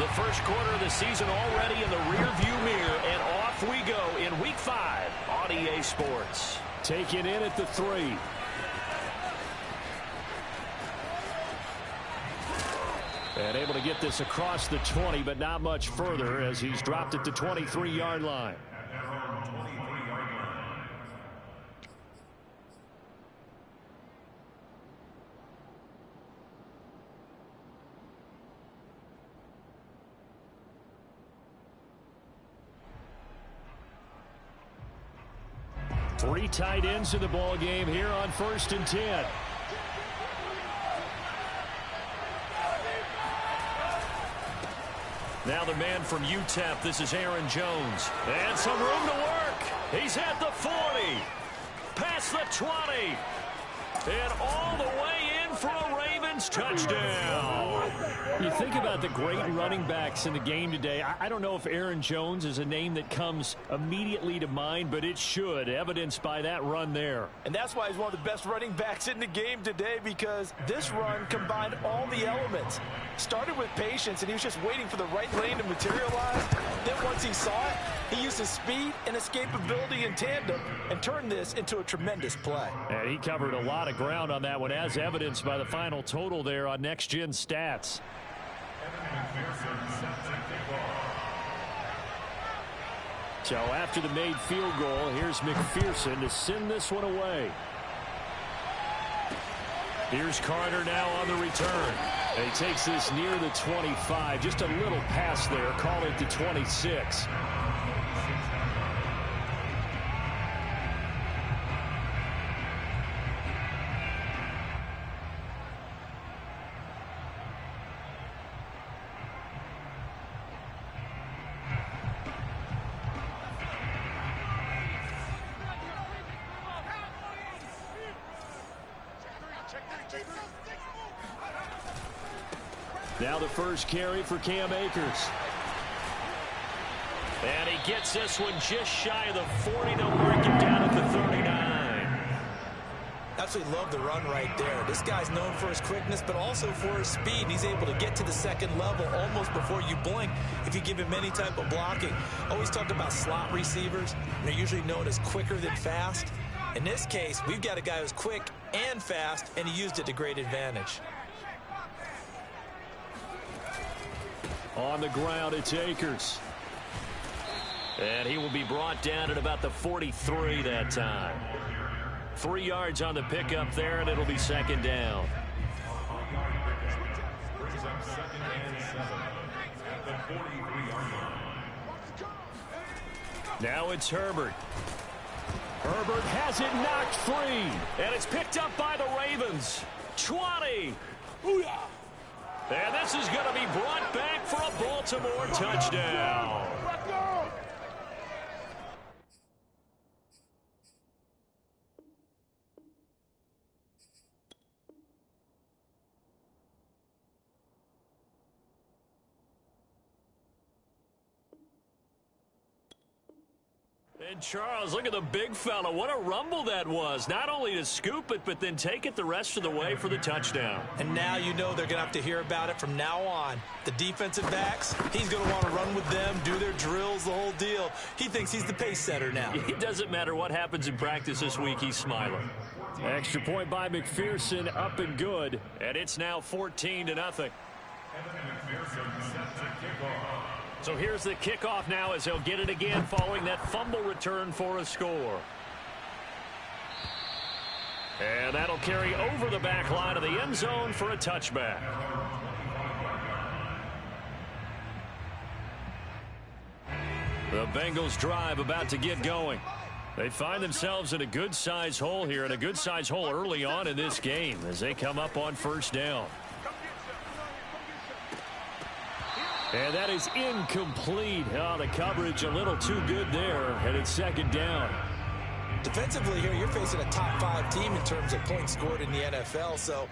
The first quarter of the season already in the rearview mirror, and off we go in Week 5 on EA Sports. Taken in at the 3. And able to get this across the 20, but not much further as he's dropped it to 23-yard line. Three tight ends in the ball game here on 1st and 10. Now the man from UTEP, this is Aaron Jones. And some room to work. He's at the 40. Past the 20. And all the way in for a Ravens touchdown. You think about the great running backs in the game today. I don't know if Aaron Jones is a name that comes immediately to mind, but it should, evidenced by that run there. And that's why he's one of the best running backs in the game today, because this run combined all the elements. Started with patience, and he was just waiting for the right lane to materialize. Then once he saw it, he used his speed and escapability in tandem and turned this into a tremendous play. And he covered a lot of ground on that one, as evidenced by the final total there on Next Gen Stats. So after the made field goal, here's McPherson to send this one away. Here's Carter now on the return. And he takes this near the 25. Just a little pass there. Call it the 26. Now the first carry for Cam Akers. And he gets this one just shy of the 40. They'll mark it down at the 39. Absolutely love the run right there. This guy's known for his quickness, but also for his speed. And he's able to get to the second level almost before you blink if you give him any type of blocking. Always talked about slot receivers. They're usually known as quicker than fast. In this case, we've got a guy who's quick and fast, and he used it to great advantage. On the ground, it's Akers. And he will be brought down at about the 43 that time. 3 yards on the pickup there, and it'll be second down. Now it's Herbert. Herbert has it knocked free. And it's picked up by the Ravens. 20. Booyah. And this is going to be brought back for a Baltimore touchdown. And Charles, look at the big fella. What a rumble that was. Not only to scoop it, but then take it the rest of the way for the touchdown. And now you know they're going to have to hear about it from now on. The defensive backs, he's going to want to run with them, do their drills, the whole deal. He thinks he's the pace setter now. It doesn't matter what happens in practice this week. He's smiling. Extra point by McPherson, up and good. And it's now 14-0. So here's the kickoff now as he'll get it again following that fumble return for a score. And that'll carry over the back line of the end zone for a touchback. The Bengals drive about to get going. They find themselves in a good-sized hole here, and a good-sized hole early on in this game as they come up on first down. And that is incomplete. Oh, the coverage a little too good there, and it's second down. Defensively here, you're facing a top 5 team in terms of points scored in the NFL. So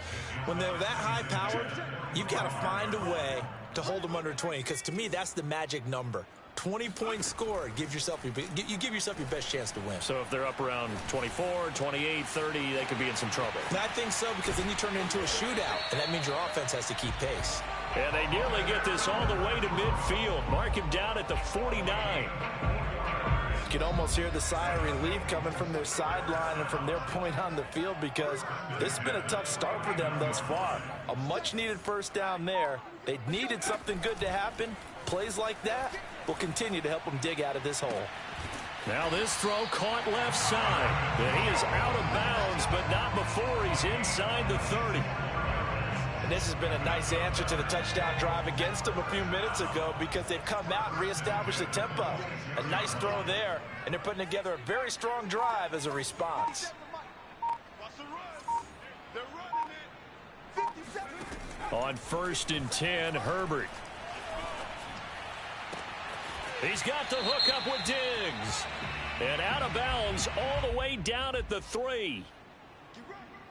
when they're that high-powered, you've got to find a way to hold them under 20, because to me, that's the magic number. 20 points scored, you give yourself your best chance to win. So if they're up around 24, 28, 30, they could be in some trouble. And I think so, because then you turn it into a shootout, and that means your offense has to keep pace. And they nearly get this all the way to midfield. Mark him down at the 49. You can almost hear the sigh of relief coming from their sideline and from their point on the field, because this has been a tough start for them thus far. A much-needed first down there. They needed something good to happen. Plays like that will continue to help them dig out of this hole. Now this throw caught left side. And he is out of bounds, but not before he's inside the 30. And this has been a nice answer to the touchdown drive against them a few minutes ago, because they've come out and reestablished the tempo. A nice throw there, and they're putting together a very strong drive as a response. On 1st and 10, Herbert. He's got the hook up with Diggs. And out of bounds all the way down at the 3.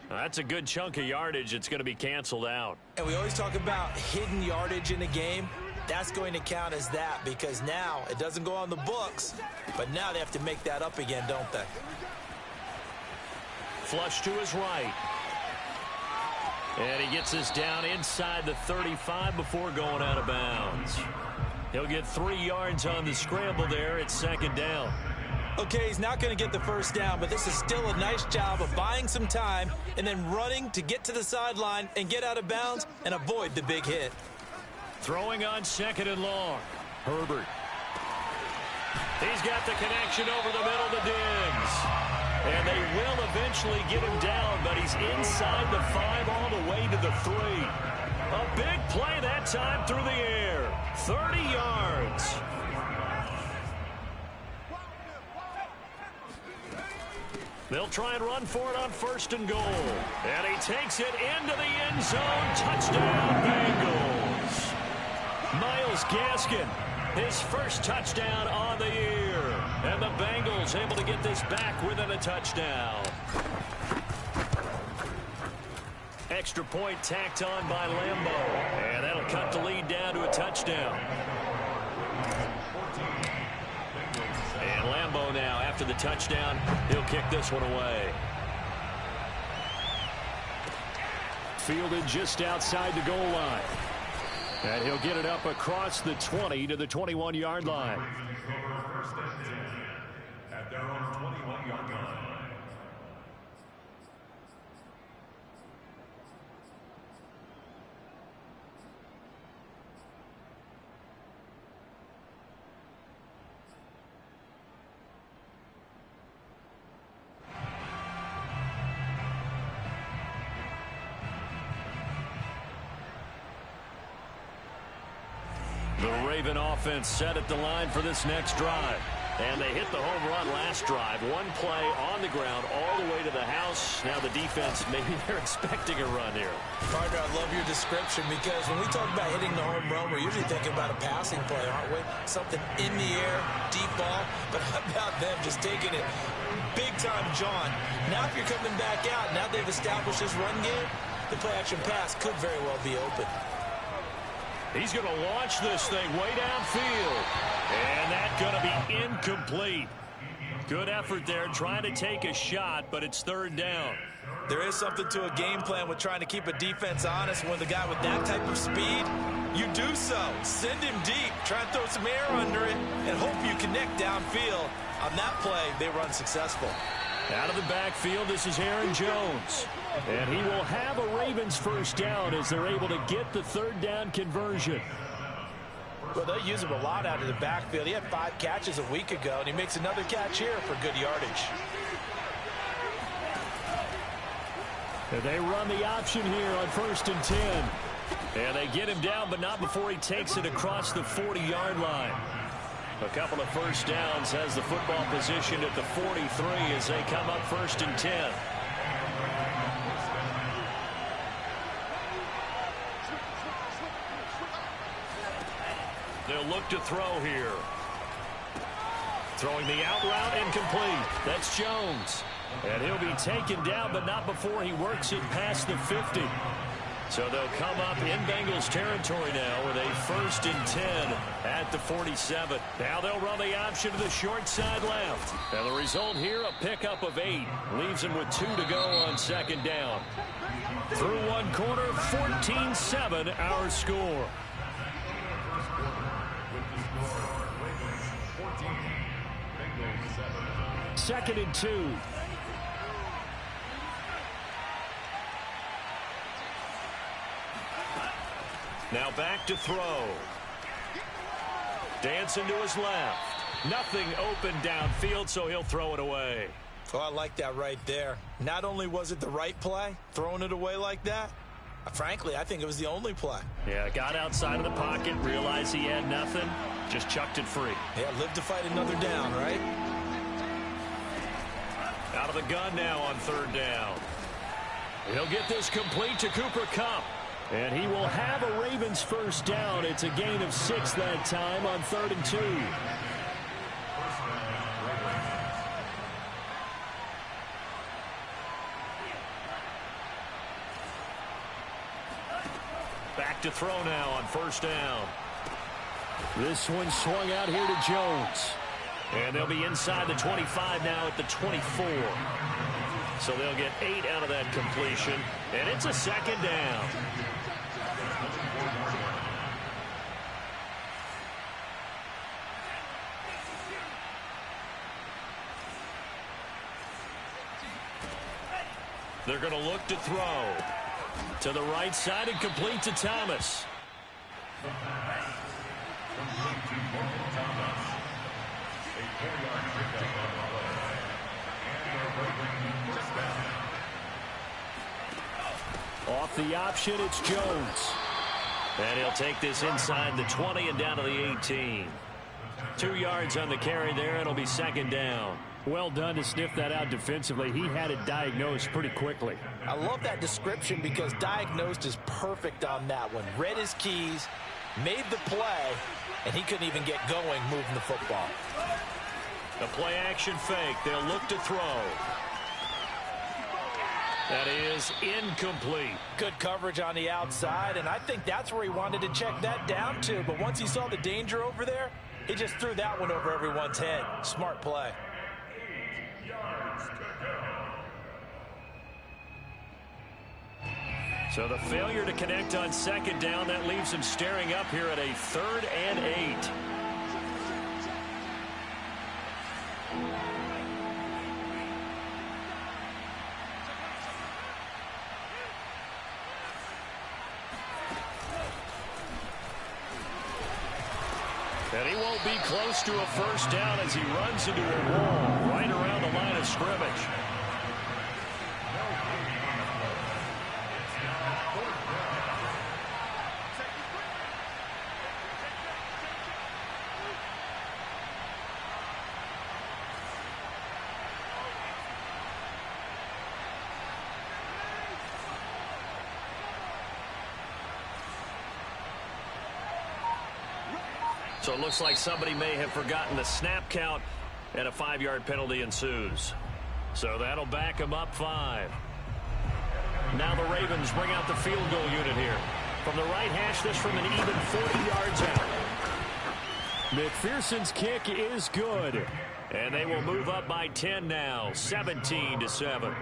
That's a good chunk of yardage. It's going to be canceled out. And we always talk about hidden yardage in a game. That's going to count as that, because now it doesn't go on the books, but now they have to make that up again, don't they? Flush to his right. And he gets this down inside the 35 before going out of bounds. He'll get 3 yards on the scramble there. It's 2nd down. Okay, he's not going to get the first down, but this is still a nice job of buying some time and then running to get to the sideline and get out of bounds and avoid the big hit. Throwing on 2nd and long. Herbert. He's got the connection over the middle to Diggs. And they will eventually get him down, but he's inside the 5 all the way to the 3. A big play that time through the air. 30 yards. They'll try and run for it on 1st and goal. And he takes it into the end zone. Touchdown, Bengals. Myles Gaskin, his first touchdown on the year. And the Bengals able to get this back within a touchdown. Extra point tacked on by Lambeau. And that'll cut the lead down to a touchdown. And Lambeau now, after the touchdown, he'll kick this one away. Fielded just outside the goal line. And he'll get it up across the 20 to the 21-yard line. At their own 21-yard line. The Raven offense set at the line for this next drive. And they hit the home run last drive. One play on the ground all the way to the house. Now the defense, maybe they're expecting a run here. Partner, I love your description, because when we talk about hitting the home run, we're usually thinking about a passing play, aren't we? Something in the air, deep ball. But how about them just taking it big time, John? Now if you're coming back out, now they've established this run game, the play-action pass could very well be open. He's going to launch this thing way downfield. And that's going to be incomplete. Good effort there, trying to take a shot, but it's 3rd down. There is something to a game plan with trying to keep a defense honest. When the guy with that type of speed, you do so. Send him deep. Try and throw some air under it and hope you connect downfield. On that play, they run successful. Out of the backfield, this is Aaron Jones. And he will have a Ravens first down as they're able to get the 3rd down conversion. Well, they use him a lot out of the backfield. He had 5 catches a week ago, and he makes another catch here for good yardage. And they run the option here on 1st and 10. And they get him down, but not before he takes it across the 40-yard line. A couple of first downs has the football positioned at the 43 as they come up 1st and 10. They'll look to throw here. Throwing the out route, incomplete. That's Jones. And he'll be taken down, but not before he works it past the 50. So they'll come up in Bengals territory now with a 1st and 10 at the 47. Now they'll run the option to the short side left. And the result here, a pickup of 8. Leaves him with 2 to go on 2nd down. Through one quarter, 14-7 our score. Second and 2. Now back to throw. Dancing to his left. Nothing open downfield, so he'll throw it away. Oh, I like that right there. Not only was it the right play, throwing it away like that, frankly, I think it was the only play. Yeah, got outside of the pocket, realized he had nothing, just chucked it free. Yeah, live to fight another down, right? Out of the gun now on third down. He'll get this complete to Cooper Kupp. And he will have a Ravens first down. It's a gain of 6 that time on 3rd and 2. Back to throw now on first down. This one swung out here to Jones. And they'll be inside the 25 now at the 24. So they'll get 8 out of that completion. And it's a second down. They're going to look to throw. To the right side and complete to Thomas. Off the option, it's Jones. And he'll take this inside the 20 and down to the 18. 2 yards on the carry there. It'll be second down. Well done to sniff that out defensively. He had it diagnosed pretty quickly. I love that description because diagnosed is perfect on that one. Read his keys, made the play, and he couldn't even get going moving the football. The play action fake. They'll look to throw. That is incomplete. Good coverage on the outside, and I think that's where he wanted to check that down to. But once he saw the danger over there, he just threw that one over everyone's head. Smart play. So the failure to connect on second down, that leaves him staring up here at a 3rd and 8. And he won't be close to a first down as he runs into a wall right around the line of scrimmage. So it looks like somebody may have forgotten the snap count, and a 5-yard penalty ensues. So that'll back him up 5. Now the Ravens bring out the field goal unit here. From the right hash, this from an even 40 yards out. McPherson's kick is good. And they will move up by 10 now, 17-7.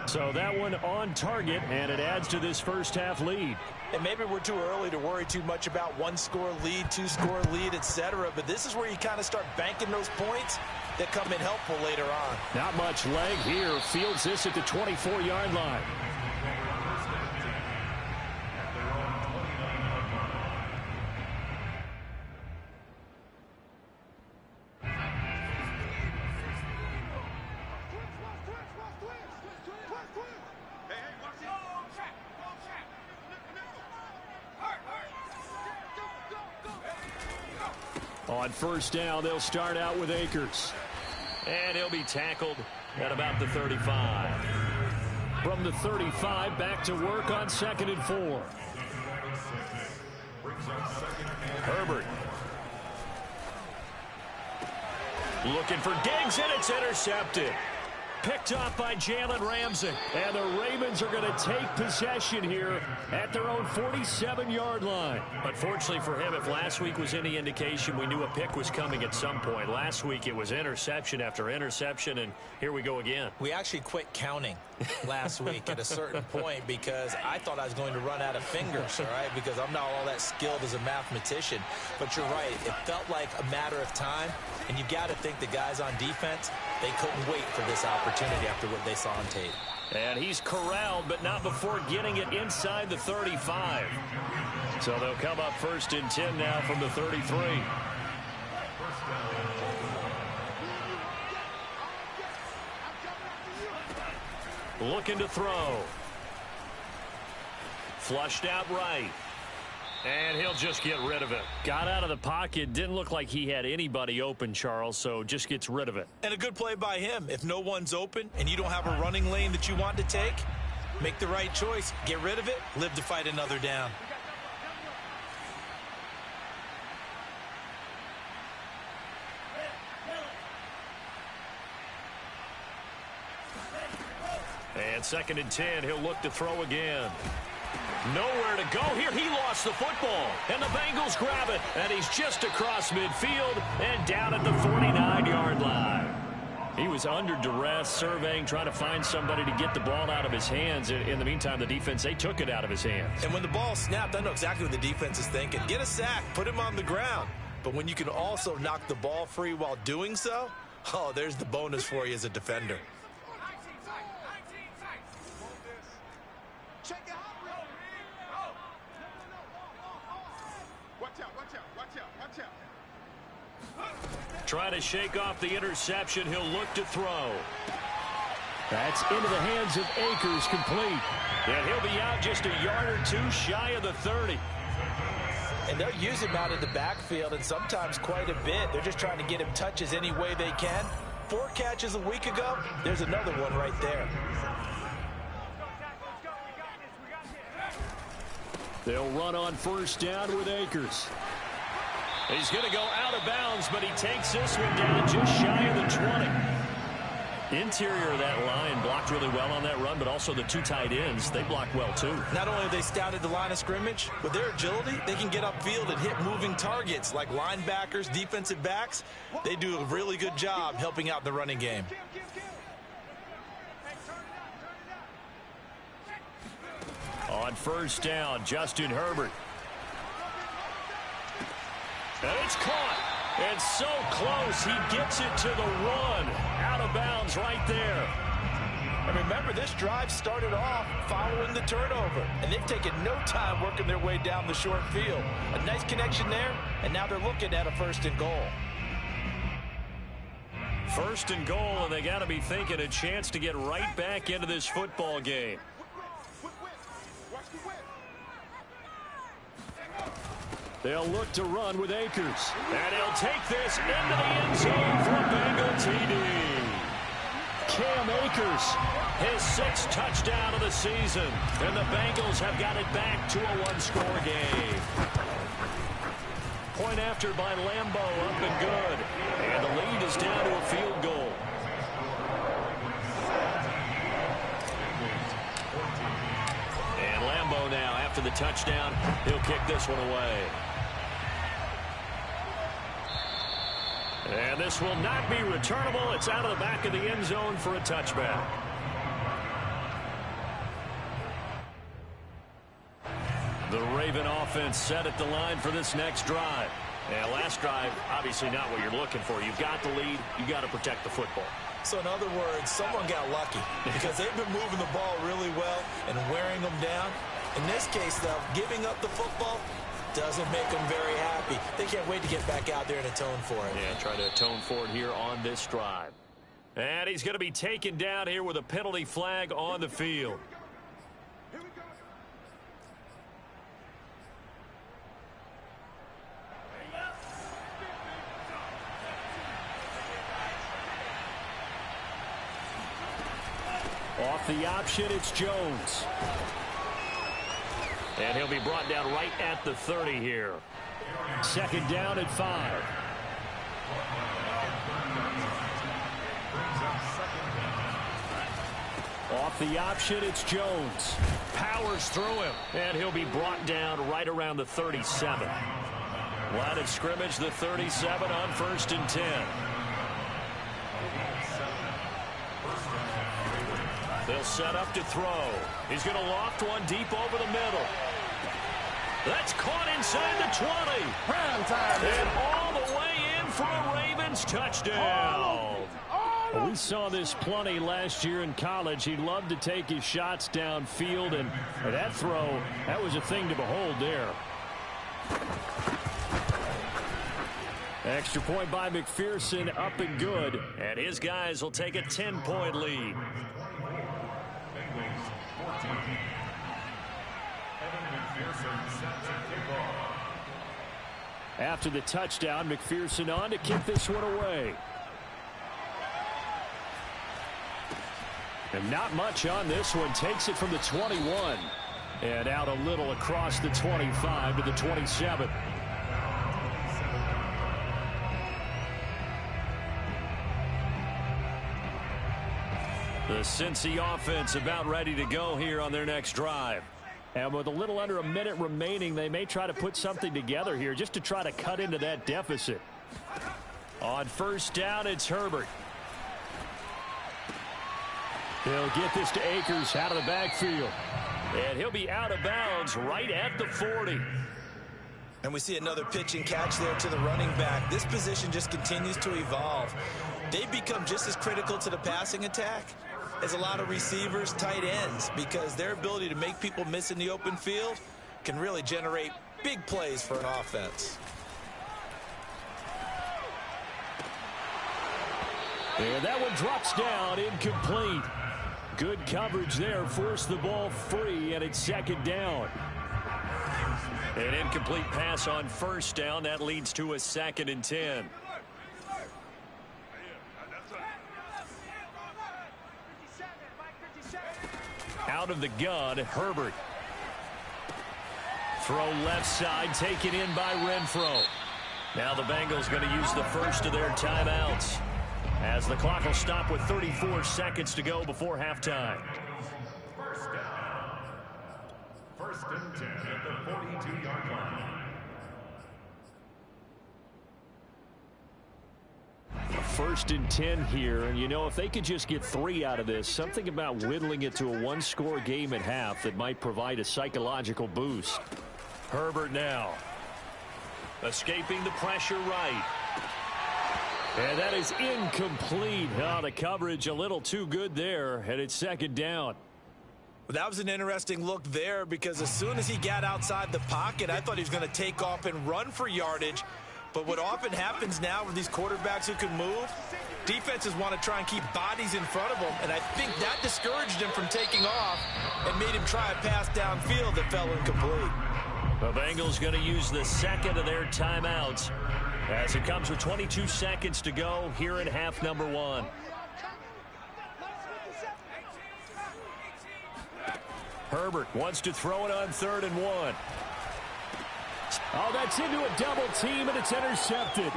So that one on target, and it adds to this first half lead. And maybe we're too early to worry too much about 1-score lead, 2-score lead, etc. But this is where you kind of start banking those points that come in helpful later on. Not much leg here. Fields this at the 24-yard line. On first down, they'll start out with Akers. And he'll be tackled at about the 35. From the 35, back to work on 2nd and 4. Herbert. Looking for Diggs, and it's intercepted. picked up by Jalen Ramsey. And the Ravens are going to take possession here at their own 47-yard line. Unfortunately for him, if last week was any indication, we knew a pick was coming at some point. Last week it was interception after interception, and here we go again. We actually quit counting last week at a certain point because I thought I was going to run out of fingers, all right, because I'm not all that skilled as a mathematician. But you're right. It felt like a matter of time, and you got to think the guys on defense, they couldn't wait for this opportunity after what they saw on tape. And he's corralled, but not before getting it inside the 35. So they'll come up 1st and 10 now from the 33. Looking to throw. Flushed out right. And he'll just get rid of it. Got out of the pocket. Didn't look like he had anybody open, Charles, so just gets rid of it. And a good play by him. If no one's open and you don't have a running lane that you want to take, make the right choice. Get rid of it. Live to fight another down. And 2nd and 10, he'll look to throw again. Nowhere to go here. He lost the football. And the Bengals grab it. And he's just across midfield and down at the 49-yard line. He was under duress, surveying, trying to find somebody to get the ball out of his hands. In the meantime, the defense, they took it out of his hands. And when the ball snapped, I know exactly what the defense is thinking. Get a sack. Put him on the ground. But when you can also knock the ball free while doing so, oh, there's the bonus for you as a defender. Trying to shake off the interception. He'll look to throw. That's into the hands of Akers, complete. And he'll be out just a yard or two shy of the 30. And they'll use him out in the backfield, and sometimes quite a bit. They're just trying to get him touches any way they can. 4 catches a week ago. There's another one right there. They'll run on 1st down with Akers. He's going to go out of bounds, but he takes this one down just shy of the 20. Interior of that line blocked really well on that run, but also the 2 tight ends, they blocked well too. Not only have they scouted the line of scrimmage, with their agility, they can get upfield and hit moving targets like linebackers, defensive backs. They do a really good job helping out the running game. On 1st down, Justin Herbert. And it's caught. And so close, he gets it to the 1. Out of bounds right there. And remember, this drive started off following the turnover. And they've taken no time working their way down the short field. A nice connection there, and now they're looking at a 1st and goal. 1st and goal, and they got to be thinking a chance to get right back into this football game. They'll look to run with Akers. And he'll take this into the end zone for a Bengal TD. Cam Akers, his 6th touchdown of the season. And the Bengals have got it back to a 1-score game. Point after by Lambo, up and good. And the lead is down to a field goal. And Lambo now, after the touchdown, he'll kick this one away. And this will not be returnable. It's out of the back of the end zone for a touchback. The Raven offense set at the line for this next drive. And last drive, obviously not what you're looking for. You've got the lead. You've got to protect the football. So in other words, someone got lucky because they've been moving the ball really well and wearing them down. In this case, though, giving up the football doesn't make them very happy. They can't wait to get back out there and atone for it. Yeah, try to atone for it here on this drive. And he's going to be taken down here with a penalty flag on the field. Off the option, it's Jones. And he'll be brought down right at the 30 here. 2nd down at 5. Off the option, it's Jones. Powers through him, and he'll be brought down right around the 37. Line of scrimmage, the 37 on 1st and 10. They'll set up to throw. He's going to loft one deep over the middle. That's caught inside the 20. And all the way in for a Ravens touchdown. We saw this plenty last year in college. He loved to take his shots downfield, and that throw, that was a thing to behold there. Extra point by McPherson, up and good. And his guys will take a 10-point lead. After the touchdown, McPherson on to kick this one away. And not much on this one. Takes it from the 21. And out a little across the 25 to the 27. The Cincy offense about ready to go here on their next drive. And with a little under a minute remaining, they may try to put something together here just to try to cut into that deficit. On 1st down, it's Herbert. He'll get this to Akers out of the backfield. And he'll be out of bounds right at the 40. And we see another pitch and catch there to the running back. This position just continues to evolve. They've become just as critical to the passing attack as a lot of receivers, tight ends, because their ability to make people miss in the open field can really generate big plays for an offense. And that one drops down, incomplete. Good coverage there, forced the ball free, and it's 2nd down. An incomplete pass on 1st down. That leads to a 2nd and 10. Out of the gun, Herbert. Throw left side, taken in by Renfro. Now the Bengals going to use the first of their timeouts, as the clock will stop with 34 seconds to go before halftime. 1st and 10 at the 42-yard line. First and 10 here, and you know, if they could just get 3 out of this, something about whittling it to a one-score game at half that might provide a psychological boost. Herbert now. Escaping the pressure right. And that is incomplete. Oh, the coverage a little too good there, and it's 2nd down. Well, that was an interesting look there, because as soon as he got outside the pocket, I thought he was going to take off and run for yardage. But what often happens now with these quarterbacks who can move, defenses want to try and keep bodies in front of them, and I think that discouraged him from taking off and made him try a pass downfield that fell incomplete. The Bengals going to use the 2nd of their timeouts as it comes with 22 seconds to go here in half number 1. Herbert wants to throw it on 3rd and 1. Oh, that's into a double team, and it's intercepted.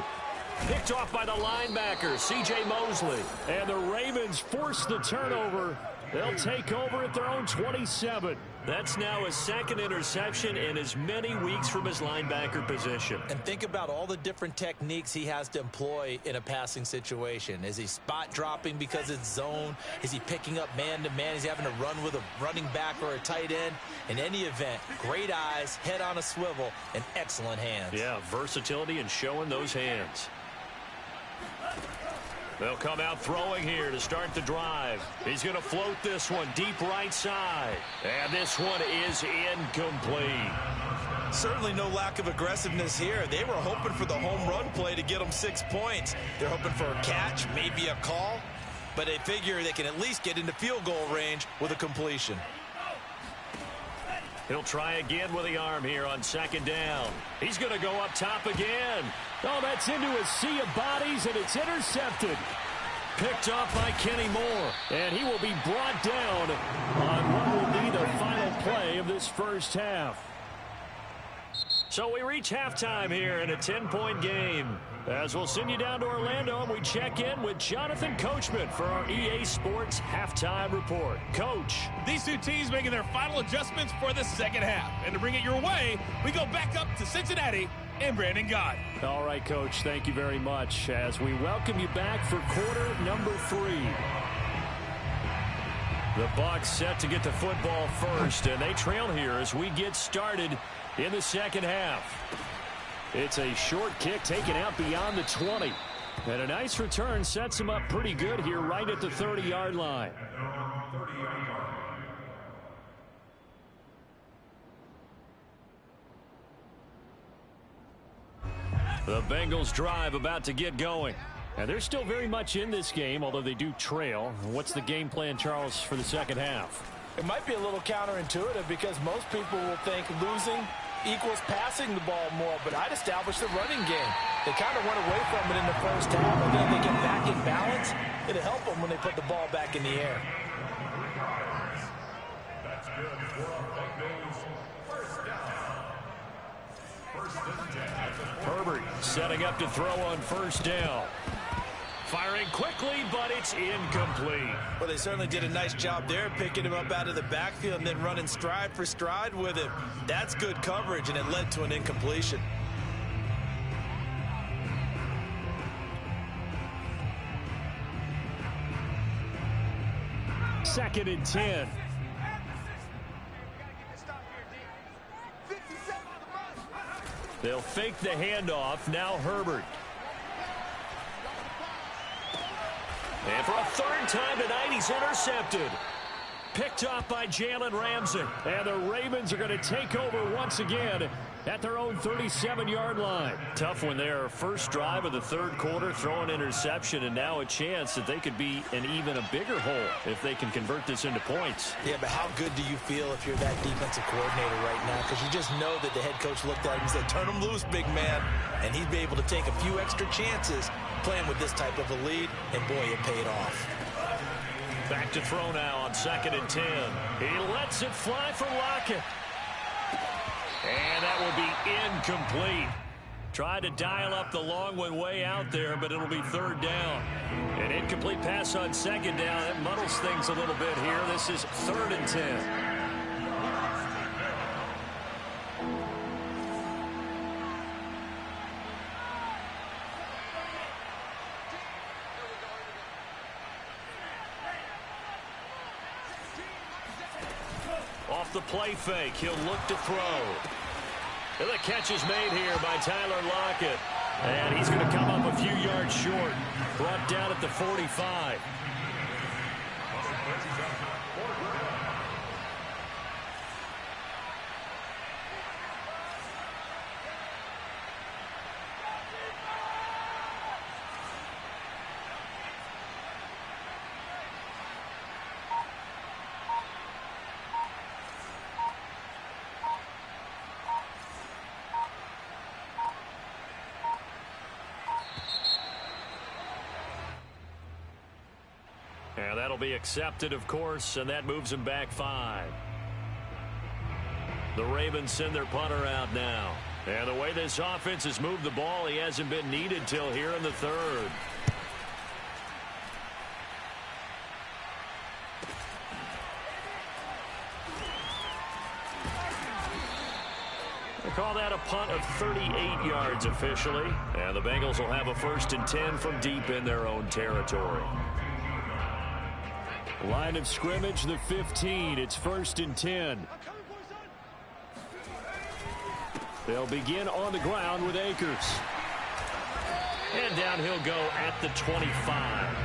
Picked off by the linebacker, C.J. Mosley. And the Ravens force the turnover. They'll take over at their own 27. That's now his 2nd interception in as many weeks from his linebacker position. And think about all the different techniques he has to employ in a passing situation. Is he spot dropping because it's zone? Is he picking up man-to-man? Is he having to run with a running back or a tight end? In any event, great eyes, head on a swivel, and excellent hands. Yeah, versatility and showing those hands. They'll come out throwing here to start the drive. He's going to float this one deep right side. And this one is incomplete. Certainly no lack of aggressiveness here. They were hoping for the home run play to get them 6 points. They're hoping for a catch, maybe a call. But they figure they can at least get into field goal range with a completion. He'll try again with the arm here on 2nd down. He's going to go up top again. Oh, that's into a sea of bodies, and it's intercepted. Picked off by Kenny Moore. And he will be brought down on what will be the final play of this first half. So we reach halftime here in a 10-point game. As we'll send you down to Orlando, and we check in with Jonathan Coachman for our EA Sports Halftime Report. Coach. These two teams making their final adjustments for the second half. And to bring it your way, we go back up to Cincinnati and Brandon Gott. All right, Coach, thank you very much as we welcome you back for quarter number 3. The Bucs set to get the football first, and they trail here as we get started in the second half. It's a short kick taken out beyond the 20. And a nice return sets him up pretty good here right at the 30-yard line. The Bengals drive about to get going. And they're still very much in this game, although they do trail. What's the game plan, Charles, for the second half? It might be a little counterintuitive because most people will think losing equals passing the ball more, but I'd establish the running game. They kind of went away from it in the first half, and then they get back in balance. It'll help them when they put the ball back in the air. That's good for a Bengals first down. First and 10 at the 40. Herbert setting up to throw on first down. Firing quickly, but it's incomplete. Well, they certainly did a nice job there, picking him up out of the backfield and then running stride for stride with him. That's good coverage, and it led to an incompletion. Second and 10. They'll fake the handoff. Now Herbert. And for a third time tonight, he's intercepted. Picked off by Jalen Ramsey. And the Ravens are going to take over once again at their own 37-yard line. Tough one there. First drive of the third quarter, throw an interception, and now a chance that they could be in even a bigger hole if they can convert this into points. Yeah, but how good do you feel if you're that defensive coordinator right now? Because you just know that the head coach looked at him and said, turn him loose, big man. And he'd be able to take a few extra chances playing with this type of a lead, and boy, it paid off. Back to throw now on second and 10. He lets it fly for Lockett. And that will be incomplete. Tried to dial up the long one way out there, but it'll be third down. An incomplete pass on second down. That muddles things a little bit here. This is third and 10. Off the play fake, he'll look to throw. And the catch is made here by Tyler Lockett. And he's going to come up a few yards short. Brought down at the 45. And that'll be accepted, of course, and that moves him back 5. The Ravens send their punter out now. And the way this offense has moved the ball, he hasn't been needed till here in the third. They call that a punt of 38 yards officially. And the Bengals will have a first and 10 from deep in their own territory. Line of scrimmage, the 15. It's first and 10. They'll begin on the ground with Akers. And down he'll go at the 25.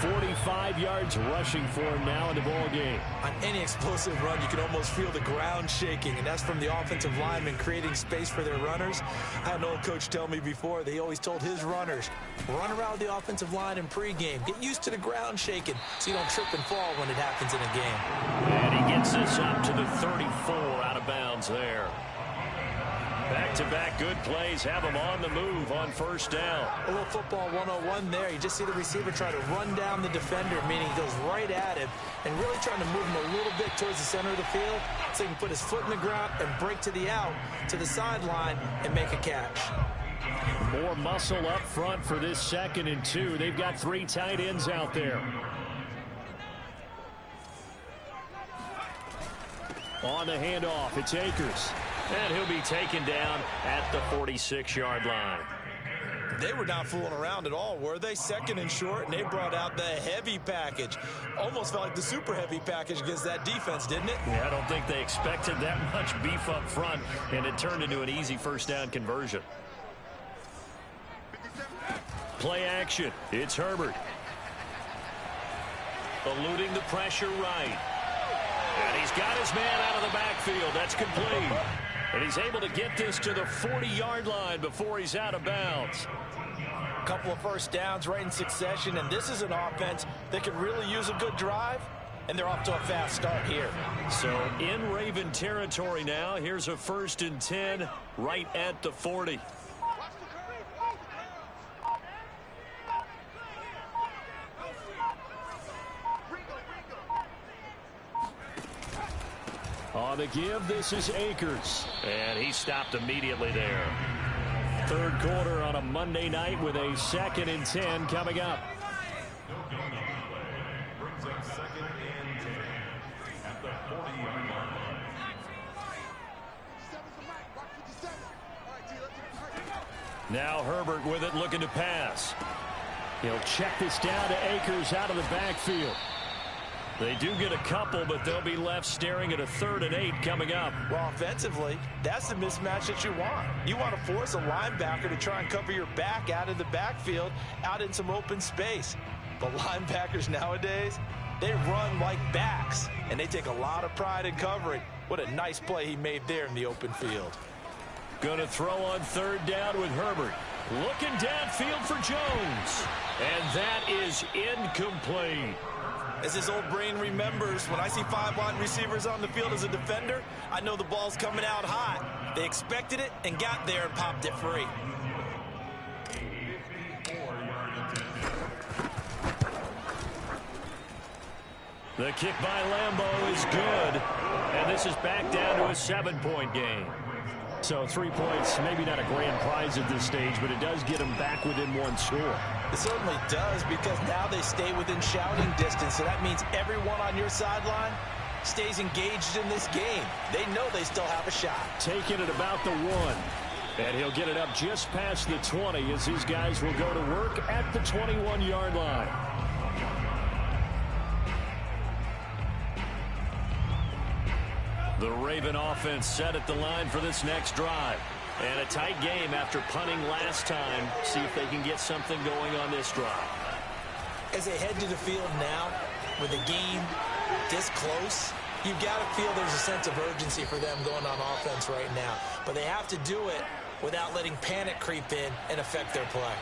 45 yards rushing for him now in the ball game. On any explosive run, you can almost feel the ground shaking, and that's from the offensive linemen creating space for their runners. I had an old coach tell me before, he always told his runners, run around the offensive line in pregame. Get used to the ground shaking so you don't trip and fall when it happens in a game. And he gets this up to the 34 out of bounds there. Back Back-to-back good plays have him on the move on first down. A little football 101 there. You just see the receiver try to run down the defender, meaning he goes right at him and really trying to move him a little bit towards the center of the field so he can put his foot in the ground and break to the out, to the sideline, and make a catch. More muscle up front for this 2nd and 2. They've got 3 tight ends out there. On the handoff, it's Akers. And he'll be taken down at the 46-yard line. They were not fooling around at all, were they? 2nd and short, and they brought out the heavy package. Almost felt like the super heavy package against that defense, didn't it? Yeah, I don't think they expected that much beef up front, and it turned into an easy first down conversion. Play action. It's Herbert. Eluding the pressure right. And he's got his man out of the backfield. That's complete. And he's able to get this to the 40-yard line before he's out of bounds. A couple of first downs right in succession, and this is an offense that could really use a good drive, and they're off to a fast start here. So in Raven territory now, here's a 1st and 10 right at the 40. On the give, this is Akers. And he stopped immediately there. 3rd quarter on a Monday night with a 2nd and 10 coming up. Brings up 2nd and 10 at the 40-yard line. Now Herbert with it, looking to pass. He'll check this down to Akers out of the backfield. They do get a couple, but they'll be left staring at a 3rd and 8 coming up. Well, offensively, that's the mismatch that you want. You want to force a linebacker to try and cover your back out of the backfield, out in some open space. But linebackers nowadays, they run like backs, and they take a lot of pride in covering. What a nice play he made there in the open field. Going to throw on 3rd down with Herbert. Looking downfield for Jones. And that is incomplete. As his old brain remembers, when I see 5 wide receivers on the field as a defender, I know the ball's coming out hot. They expected it and got there and popped it free. The kick by Lambeau is good. And this is back down to a 7-point game. So 3 points, maybe not a grand prize at this stage, but it does get them back within 1 score. It certainly does, because now they stay within shouting distance. So that means everyone on your sideline stays engaged in this game. They know they still have a shot. Taking it about the 1. And he'll get it up just past the 20 as these guys will go to work at the 21-yard line. The Raven offense set at the line for this next drive. And a tight game after punting last time. See if they can get something going on this drive. As they head to the field now, with the game this close, you've got to feel there's a sense of urgency for them going on offense right now. But they have to do it without letting panic creep in and affect their play.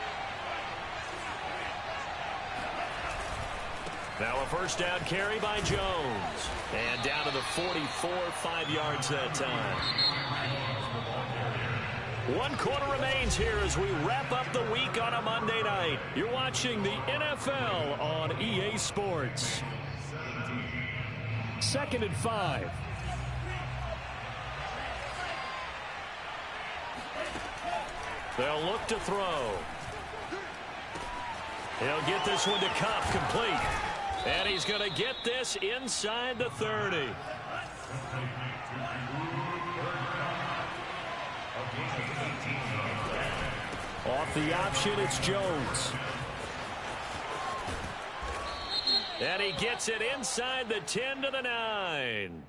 Now a first down carry by Jones. And down to the 44, 5 yards that time. 1 quarter remains here as we wrap up the week on a Monday night. You're watching the NFL on EA Sports. 2nd and 5. They'll look to throw. He'll get this one to Kupp, complete. And he's going to get this inside the 30. Off the option, it's Jones. And he gets it inside the 10 to the 9.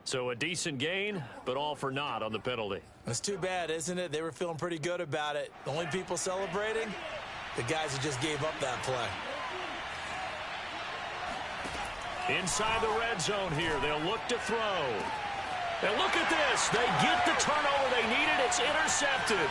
So a decent gain, but all for naught on the penalty. It's too bad, isn't it? They were feeling pretty good about it. The only people celebrating, the guys who just gave up that play. Inside the red zone here, they'll look to throw. And look at this. They get the turnover they needed. It's intercepted.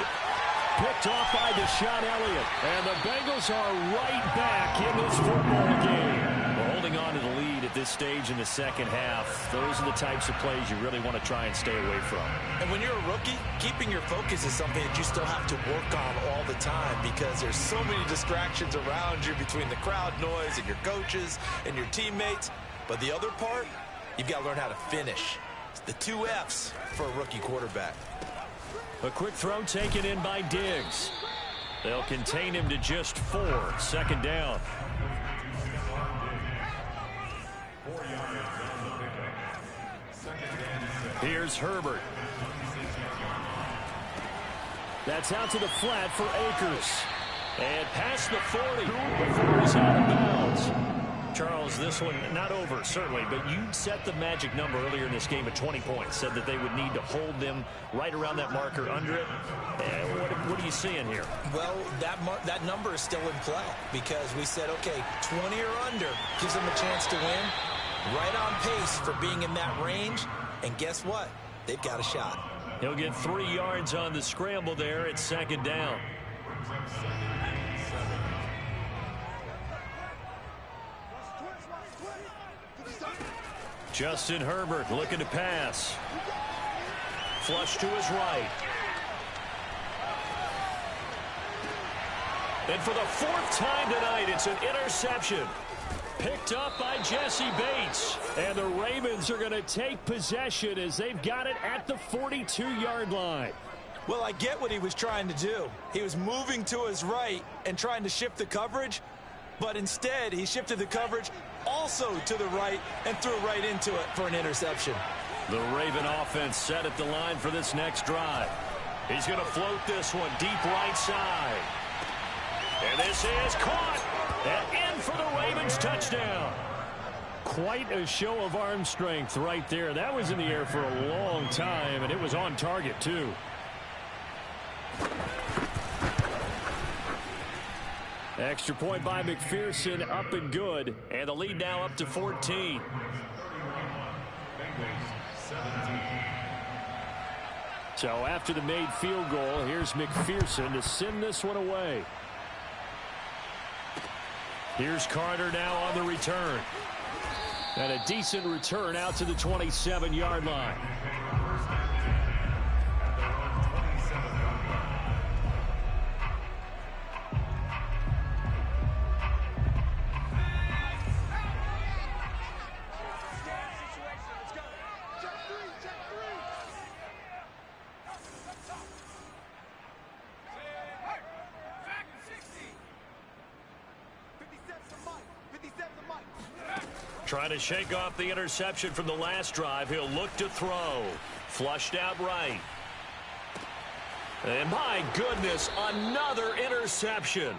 Picked off by Deshaun Elliott. And the Bengals are right back in this football game. We're holding on to the lead at at this stage in the second half, those are the types of plays you really want to try and stay away from. And when you're a rookie, keeping your focus is something that you still have to work on all the time because there's so many distractions around you between the crowd noise and your coaches and your teammates. But the other part, you've got to learn how to finish. It's the 2 F's for a rookie quarterback. A quick throw taken in by Diggs. They'll contain him to just 4. Second down. Here's Herbert. That's out to the flat for Akers. And past the 40 before he's out of bounds. Charles, this one not over, certainly, but you set the magic number earlier in this game at 20 points. Said that they would need to hold them right around that marker under it. What are you seeing here? Well, that number is still in play because we said, okay, 20 or under gives them a chance to win. Right on pace for being in that range. And guess what? They've got a shot. He'll get 3 yards on the scramble there at second down. Justin Herbert looking to pass. Flush to his right. And for the 4th time tonight, it's an interception. Picked up by Jesse Bates. And the Ravens are going to take possession as they've got it at the 42-yard line. Well, I get what he was trying to do. He was moving to his right and trying to shift the coverage, but instead he shifted the coverage also to the right and threw right into it for an interception. The Raven offense set at the line for this next drive. He's going to float this one deep right side. And this is caught. And in for the Ravens touchdown. Quite a show of arm strength right there. That was in the air for a long time, and it was on target, too. Extra point by McPherson, up and good. And the lead now up to 14. So after the made field goal, here's McPherson to send this one away. Here's Carter now on the return. And a decent return out to the 27-yard line. Trying to shake off the interception from the last drive. He'll look to throw. Flushed out right. And my goodness, another interception.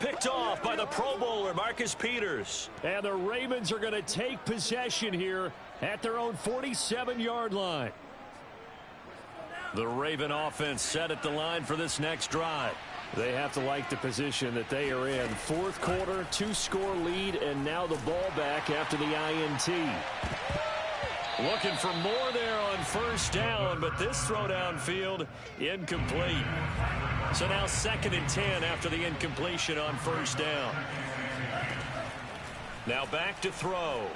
Picked off by the Pro Bowler, Marcus Peters. And the Ravens are going to take possession here at their own 47-yard line. The Raven offense set at the line for this next drive. They have to like the position that they are in. 4th quarter, 2-score lead, and now the ball back after the INT. Looking for more there on first down, but this throw downfield incomplete. So now 2nd and 10 after the incompletion on first down. Now back to throw.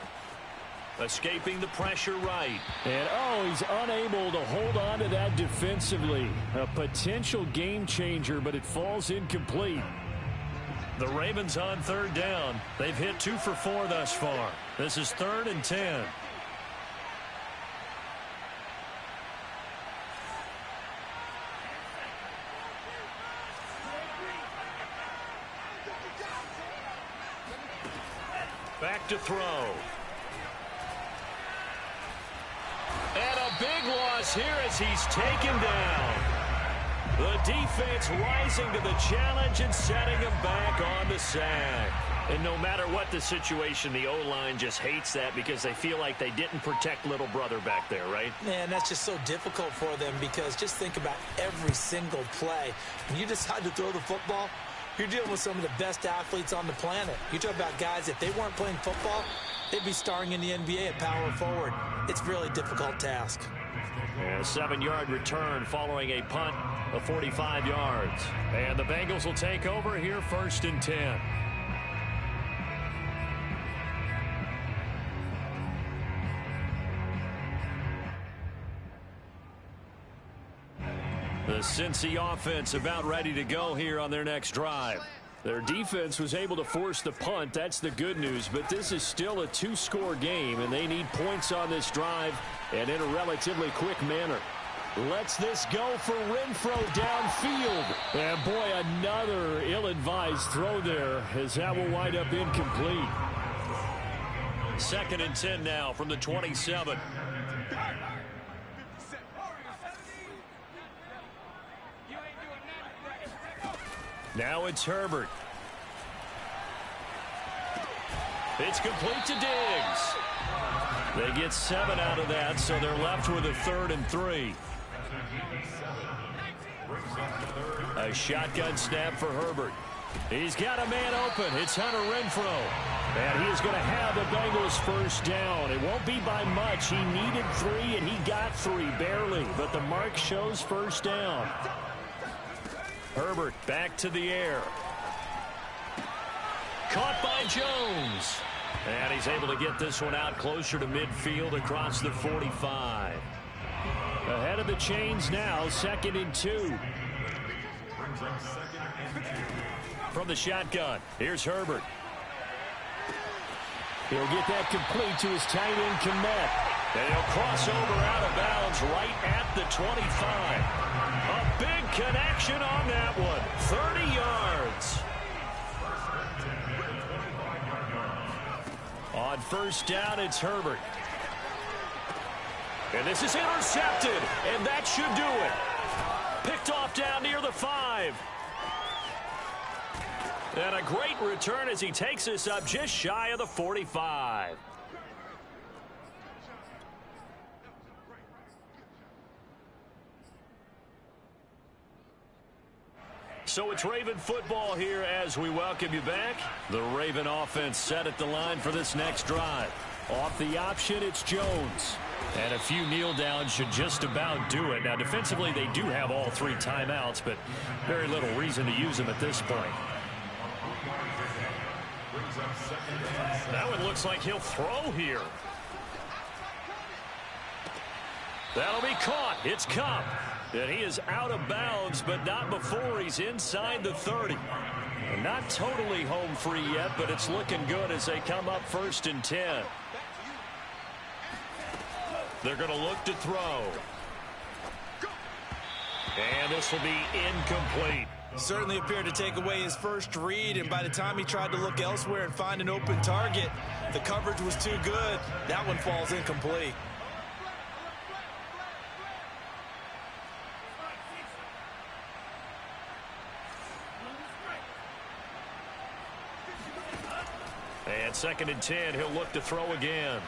Escaping the pressure right. And, he's unable to hold on to that defensively. A potential game changer, but it falls incomplete. The Ravens on 3rd down. They've hit 2 for 4 thus far. This is 3rd and 10. Back to throw. And a big loss here as he's taken down. The defense rising to the challenge and setting him back on the sack. And no matter what the situation, the O-line just hates that because they feel like they didn't protect little brother back there, right? Man, that's just so difficult for them because just think about every single play. When you decide to throw the football, you're dealing with some of the best athletes on the planet. You talk about guys, if they weren't playing football, they'd be starring in the NBA at power forward. It's a really difficult task. And a 7-yard return following a punt of 45 yards. And the Bengals will take over here 1st and 10. The Cincy offense about ready to go here on their next drive. Their defense was able to force the punt. That's the good news. But this is still a two-score game, and they need points on this drive and in a relatively quick manner. Lets this go for Renfro downfield. And, boy, another ill-advised throw there as that will wind up incomplete. 2nd and 10 now from the 27. Now it's Herbert. It's complete to Diggs. They get 7 out of that, so they're left with a 3rd and 3. A shotgun snap for Herbert. He's got a man open. It's Hunter Renfro. And he is going to have the Bengals first down. It won't be by much. He needed 3, and he got 3, barely. But the mark shows first down. Herbert back to the air. Caught by Jones. And he's able to get this one out closer to midfield across the 45. Ahead of the chains now, 2nd and 2. From the shotgun, here's Herbert. He'll get that complete to his tight end, Kmet. And he'll cross over out of bounds right at the 25. A big connection on that one. 30 yards. On first down, it's Herbert. And this is intercepted, and that should do it. Picked off down near the 5. And a great return as he takes us up just shy of the 45. So it's Raven football here as we welcome you back. The Raven offense set at the line for this next drive. Off the option, it's Jones. And a few kneel downs should just about do it. Now, defensively, they do have all 3 timeouts, but very little reason to use them at this point. That one looks like he'll throw here. That'll be caught. It's Kupp. And he is out of bounds, but not before he's inside the 30. And not totally home free yet, but it's looking good as they come up 1st and 10. They're going to look to throw. And this will be incomplete. Certainly appeared to take away his first read, and by the time he tried to look elsewhere and find an open target, the coverage was too good. That one falls incomplete. And 2nd and 10, he'll look to throw again.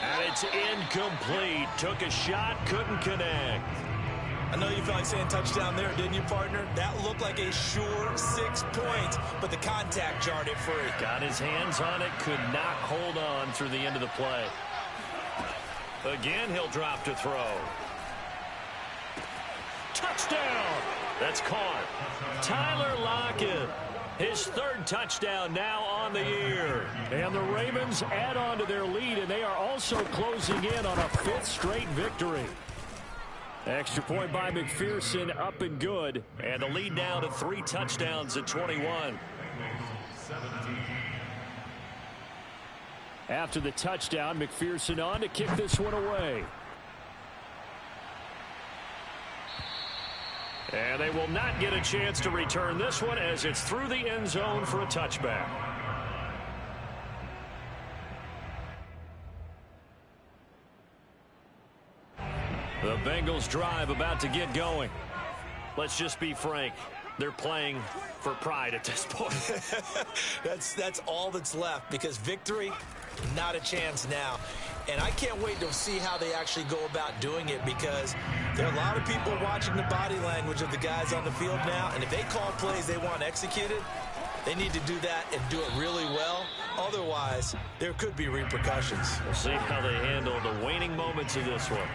And it's incomplete. Took a shot, couldn't connect. I know you felt like saying touchdown there, didn't you, partner? That looked like a sure 6 points, but the contact jarred it free. Got his hands on it, could not hold on through the end of the play. Again, he'll drop to throw. Touchdown! That's caught. Tyler Lockett. His 3rd touchdown now on the year. And the Ravens add on to their lead, and they are also closing in on a 5th straight victory. Extra point by McPherson, up and good. And the lead now to 3 touchdowns at 21. After the touchdown, McPherson on to kick this one away. And they will not get a chance to return this one as it's through the end zone for a touchback. The Bengals drive about to get going. Let's just be frank. They're playing for pride at this point. That's all that's left, because victory, not a chance now. And I can't wait to see how they actually go about doing it, because there are a lot of people watching the body language of the guys on the field now, and if they call plays they want executed, they need to do that and do it really well. Otherwise, there could be repercussions. We'll see how they handle the waning moments of this one.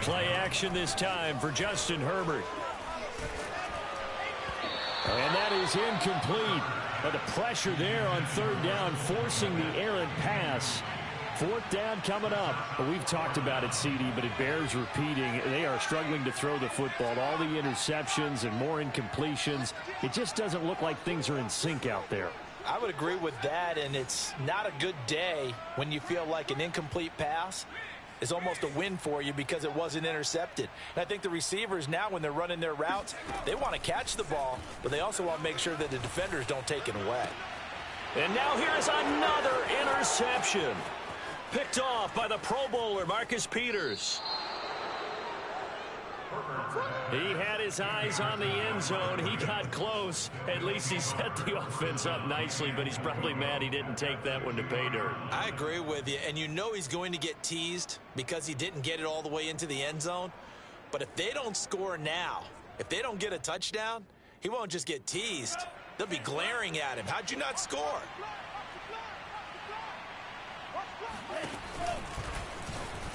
Play action this time for Justin Herbert. And that is incomplete. But the pressure there on 3rd down, forcing the errant pass. 4th down coming up. We've talked about it, CD, but it bears repeating. They are struggling to throw the football. All the interceptions and more incompletions. It just doesn't look like things are in sync out there. I would agree with that, and it's not a good day when you feel like an incomplete pass is almost a win for you because it wasn't intercepted. And I think the receivers now, when they're running their routes, they want to catch the ball, but they also want to make sure that the defenders don't take it away. And now here is another interception. Picked off by the Pro Bowler, Marcus Peters. He had his eyes on the end zone. He got close. At least he set the offense up nicely, but he's probably mad he didn't take that one to pay dirt. I agree with you, and you know he's going to get teased because he didn't get it all the way into the end zone. But if they don't score now, if they don't get a touchdown, he won't just get teased. They'll be glaring at him. How'd you not score?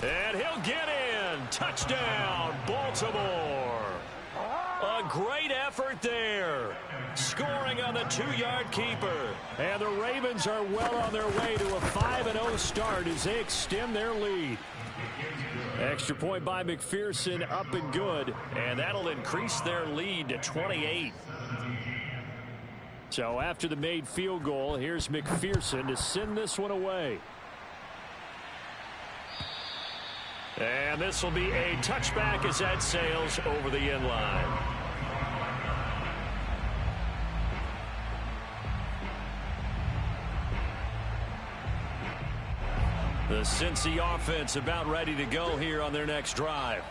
And he'll get in. Touchdown, Baltimore. A great effort there. Scoring on the 2-yard keeper. And the Ravens are well on their way to a 5-0 start as they extend their lead. Extra point by McPherson, up and good. And that'll increase their lead to 28. So after the made field goal, here's McPherson to send this one away. And this will be a touchback as that sails over the end line. The Cincy offense about ready to go here on their next drive.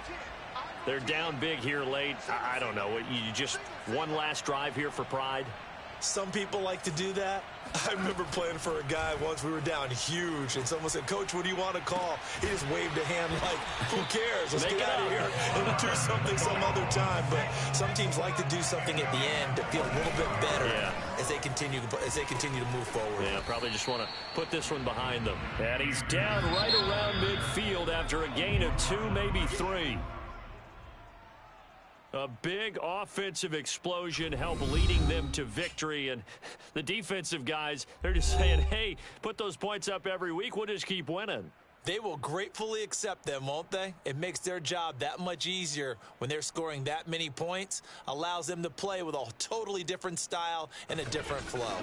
They're down big here late. I don't know. You just one last drive here for pride? Some people like to do that. I remember playing for a guy once. We were down huge, and someone said, "Coach, what do you want to call?" He just waved a hand like, "Who cares? Let's get out of here and do something some other time." But some teams like to do something at the end to feel a little bit better as they continue to move forward. Yeah, probably just want to put this one behind them. And he's down right around midfield after a gain of 2, maybe 3. A big offensive explosion helped leading them to victory. And the defensive guys, they're just saying, hey, put those points up every week. We'll just keep winning. They will gratefully accept them, won't they? It makes their job that much easier when they're scoring that many points. Allows them to play with a totally different style and a different flow.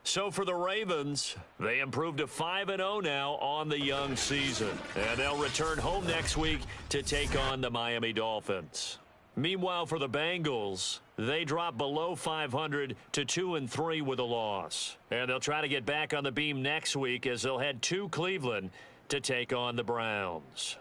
So for the Ravens, they improved to 5-0 now on the young season. And they'll return home next week to take on the Miami Dolphins. Meanwhile, for the Bengals, they drop below 500 to 2-3 with a loss. And they'll try to get back on the beam next week as they'll head to Cleveland to take on the Browns.